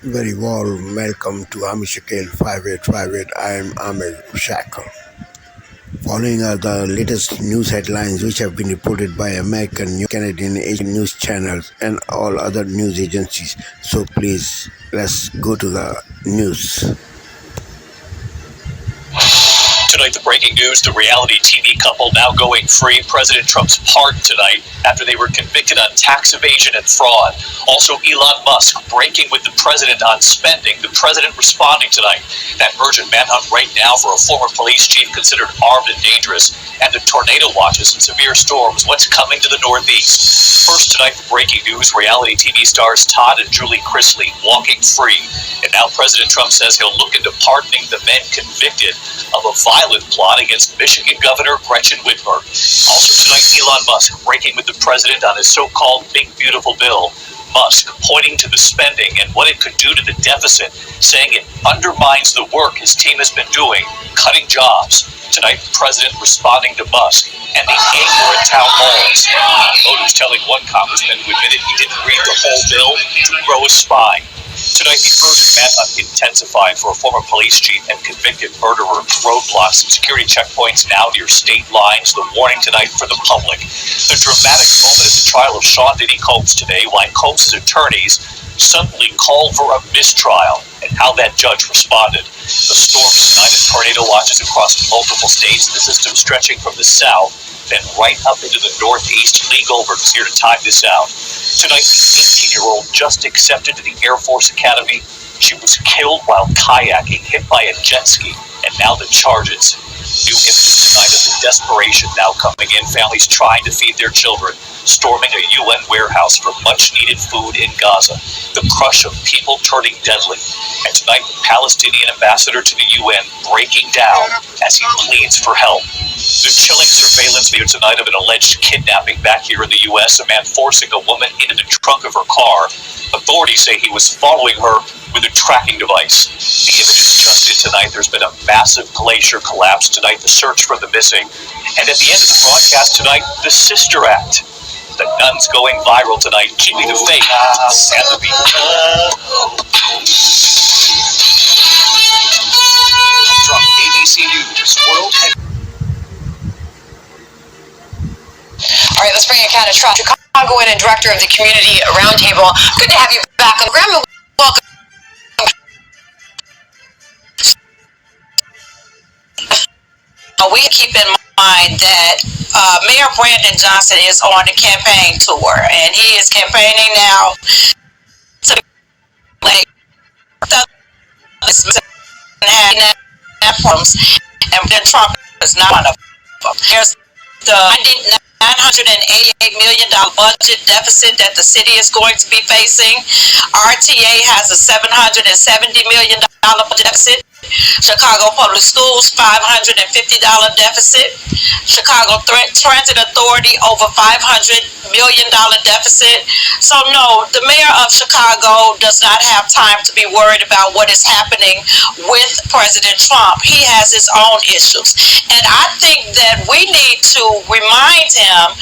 Very warm welcome to Army Shakil 5858. I am Amir Shackle. Following are the latest news headlines which have been reported by American, Canadian, Asian news channels and all other news agencies. So please, let's go to the news. Tonight, the breaking news, the reality TV couple now going free. President Trump's pardon tonight after they were convicted on tax evasion and fraud. Also, Elon Musk breaking with the president on spending. The president responding tonight. That urgent manhunt right now for a former police chief considered armed and dangerous. And the tornado watches and severe storms. What's coming to the Northeast? First tonight, the breaking news, reality TV stars Todd and Julie Chrisley walking free. And now President Trump says he'll look into pardoning the men convicted of a violent plot against Michigan Governor Gretchen Whitmer. Also tonight, Elon Musk breaking with the president on his so-called Big Beautiful Bill. Musk pointing to the spending and what it could do to the deficit, saying it undermines the work his team has been doing, cutting jobs. Tonight, the president responding to Musk and the anger at town halls. Voters telling one congressman who admitted he didn't read the whole bill to grow a spine. Tonight, the urgent manhunt intensified for a former police chief and convicted murderer. Roadblocks and security checkpoints now near state lines. The warning tonight for the public. The dramatic moment at the trial of Sean Diddy Combs today, why Combs' attorneys suddenly called for a mistrial and how that judge responded. The storms tonight and tornado watches across multiple states, the system stretching from the south then right up into the Northeast. Lee Goldberg is here to time this out. Tonight, the 18-year-old just accepted to the Air Force Academy. She was killed while kayaking, hit by a jet ski, and now the charges. New images tonight of the desperation now coming in. Families trying to feed their children, storming a UN warehouse for much-needed food in Gaza. The crush of people turning deadly. And tonight, the Palestinian ambassador to the UN breaking down as he pleads for help. The chilling surveillance video tonight of an alleged kidnapping back here in the U.S. A man forcing a woman into the trunk of her car. Authorities say he was following her with a tracking device. The images adjusted tonight. There's been a massive glacier collapse tonight. The search for the missing. And at the end of the broadcast tonight, the Sister Act. The nuns going viral tonight, keeping the faith and the beat. From ABC News World. All right, let's bring in Canada Trump, Chicagoan and director of the Community Roundtable. Good to have you back on the program. Welcome. We keep in mind that Mayor Brandon Johnson is on a campaign tour, and he is campaigning now to like and then Trump is not one of them. There's the $988 million budget deficit that the city is going to be facing. RTA has a $770 million budget deficit. Chicago Public Schools, $550 deficit. Chicago Transit Authority, over $500 million deficit. So no, the mayor of Chicago does not have time to be worried about what is happening with President Trump. He has his own issues. And I think that we need to remind him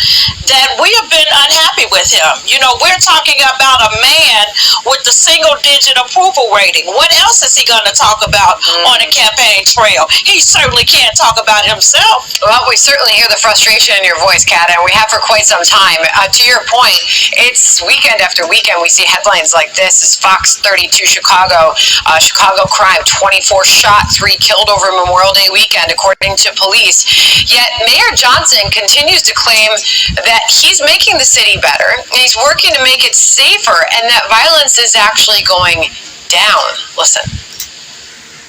that we have been unhappy with him. You know, we're talking about a man with the single-digit approval rating. What else is he going to talk about on a campaign trail? He certainly can't talk about himself. Well, we certainly hear the frustration in your voice, Kat, and we have for quite some time. To your point, it's weekend after weekend we see headlines like this. Is Fox 32 Chicago, Chicago crime, 24 shot, 3 killed over Memorial Day weekend, according to police. Yet Mayor Johnson continues to claim that he's making the city better, and he's working to make it safer, and that violence is actually going down. Listen.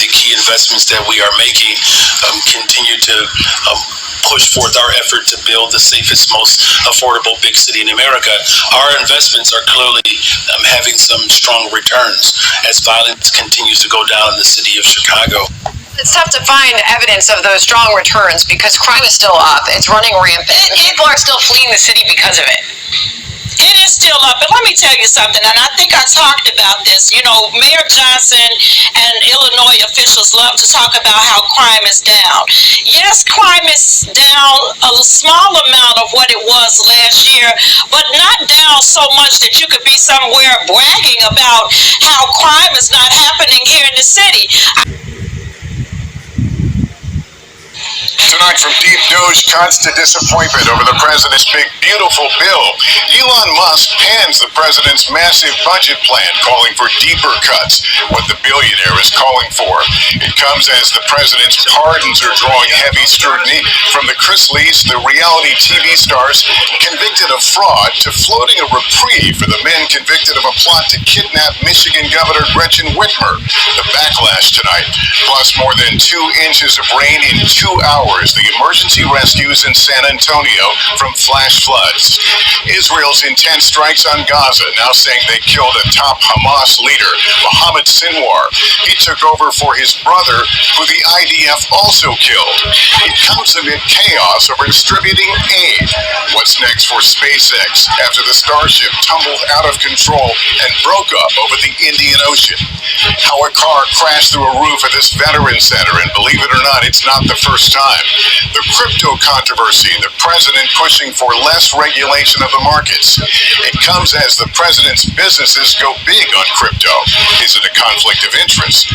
The key investments that we are making continue to push forth our effort to build the safest, most affordable big city in America. Our investments are clearly having some strong returns as violence continues to go down in the city of Chicago. It's tough to find evidence of those strong returns because crime is still up. It's running rampant. People are still fleeing the city because of it. It is still up, but let me tell you something, and I think I talked about this. You know, Mayor Johnson and Illinois officials love to talk about how crime is down. Yes, crime is down a small amount of what it was was last year, but not down so much that you could be somewhere bragging about how crime is not happening here in the city. Tonight from deep Doge cuts to disappointment over the president's big, beautiful bill. Elon Musk pans the president's massive budget plan, calling for deeper cuts, what the billionaire is calling for. It comes as the president's pardons are drawing heavy scrutiny, from the Chrisleys, the reality TV stars convicted of fraud, to floating a reprieve for the men convicted of a plot to kidnap Michigan Governor Gretchen Whitmer. The backlash tonight, plus more than 2 inches of rain in 2 hours, the emergency rescues in San Antonio from flash floods. Israel's intense strikes on Gaza, now saying they killed a top Hamas leader, Mohammed Sinwar. He took over for his brother, who the IDF also killed. It comes amid chaos over distributing aid. What's next for SpaceX after the Starship tumbled out of control and broke up over the Indian Ocean? How a car crashed through a roof at this veteran center, and believe it or not, it's not the first time. The crypto controversy, the president pushing for less regulation of the markets. It comes as the president's businesses go big on crypto. Is it a conflict of interest?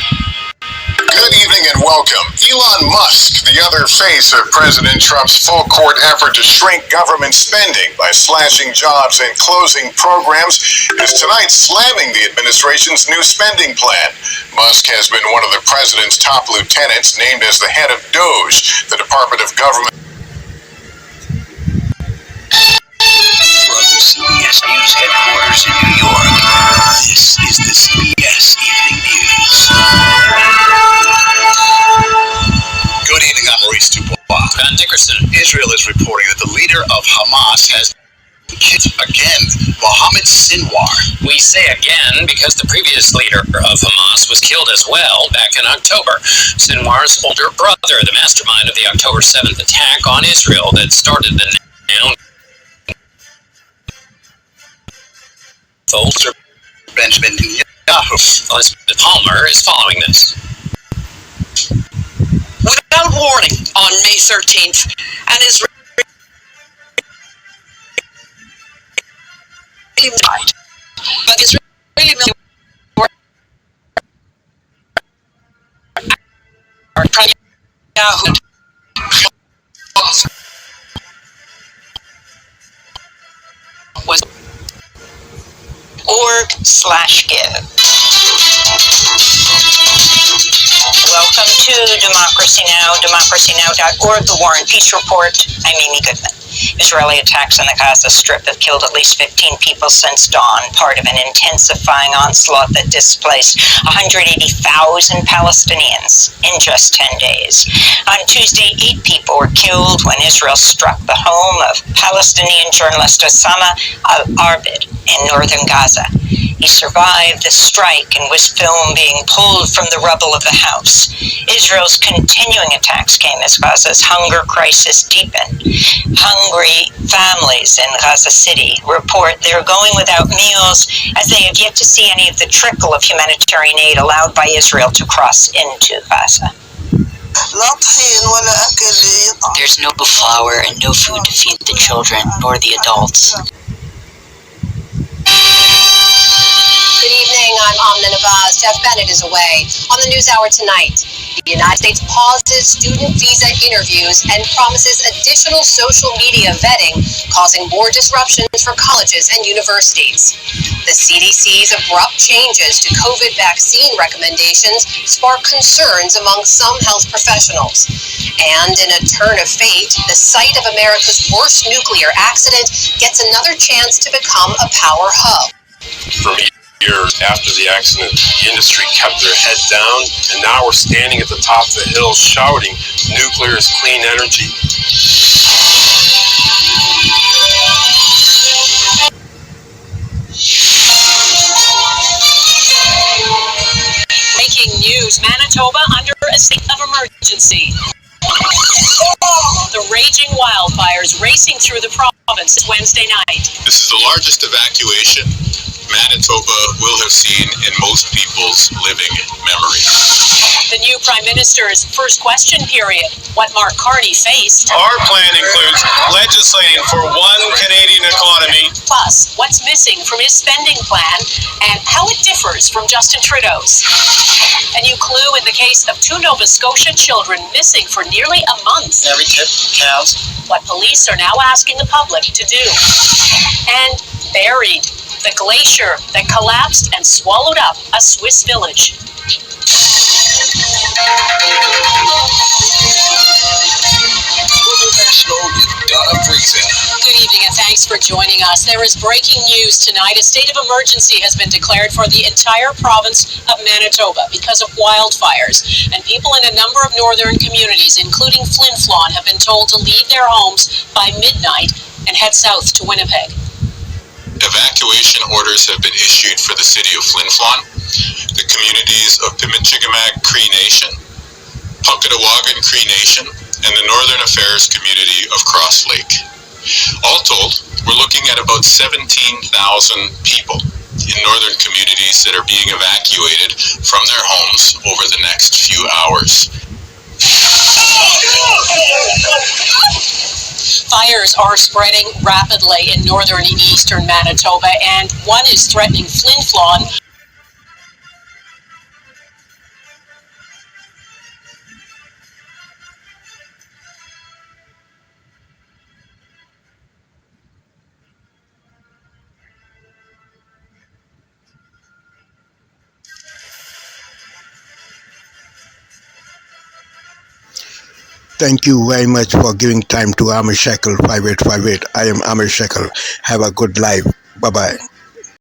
Good evening and welcome. Elon Musk, the other face of President Trump's full-court effort to shrink government spending by slashing jobs and closing programs, is tonight slamming the administration's new spending plan. Musk has been one of the president's top lieutenants, named as the head of DOGE, the Department of Government. From CBS News headquarters in New York, this is the CBS Evening News. Good evening, I'm Maurice Dubois. Van Dickerson. Israel is reporting that the leader of Hamas has killed again, Mohammed Sinwar. We say again because the previous leader of Hamas was killed as well back in October. Sinwar's older brother, the mastermind of the October 7th attack on Israel that started the now Folder Benjamin Netanyahu. Elizabeth Palmer is following this. Without warning, on May 13th, an Israeli died. But Israeli military was org/give. Welcome to Democracy Now!, democracynow.org, the War and Peace Report. I'm Amy Goodman. Israeli attacks on the Gaza Strip have killed at least 15 people since dawn, part of an intensifying onslaught that displaced 180,000 Palestinians in just 10 days. On Tuesday, 8 people were killed when Israel struck the home of Palestinian journalist Osama al-Arbid in northern Gaza. He survived the strike and was filmed being pulled from the rubble of the house. Israel's continuing attacks came as Gaza's hunger crisis deepened. Hungry families in Gaza City report they're going without meals as they have yet to see any of the trickle of humanitarian aid allowed by Israel to cross into Gaza. There's no flour and no food to feed the children nor the adults. Good evening, I'm Amna Navaz. Jeff Bennett is away. On the NewsHour tonight, the United States pauses student visa interviews and promises additional social media vetting, causing more disruptions for colleges and universities. The CDC's abrupt changes to COVID vaccine recommendations spark concerns among some health professionals. And in a turn of fate, the site of America's worst nuclear accident gets another chance to become a power hub. For years after the accident, the industry kept their head down, and now we're standing at the top of the hill shouting, nuclear is clean energy. Breaking news, Manitoba under a state of emergency. The raging wildfires racing through the province Wednesday night. This is the largest evacuation Manitoba will have seen in most people's living memory. The new Prime Minister's first question period, what Mark Carney faced. Our plan includes legislating for one Canadian economy. Plus, what's missing from his spending plan and how it differs from Justin Trudeau's. A new clue in the case of two Nova Scotia children missing for nearly a month. Every tip counts. What police are now asking the public to do. And buried, the glacier that collapsed and swallowed up a Swiss village. Good evening and thanks for joining us. There is breaking news tonight. A state of emergency has been declared for the entire province of Manitoba because of wildfires. And people in a number of northern communities, including Flin Flon, have been told to leave their homes by midnight and head south to Winnipeg. Evacuation orders have been issued for the city of Flin Flon, the communities of Pimicikamak Cree Nation, Puckatawagan Cree Nation, and the Northern Affairs community of Cross Lake. All told, we're looking at about 17,000 people in northern communities that are being evacuated from their homes over the next few hours. Fires are spreading rapidly in northern and eastern Manitoba, and one is threatening Flin Flon. Thank you very much for giving time to Amir Shackle 5858. I am Amir Shackle. Have a good life. Bye-bye.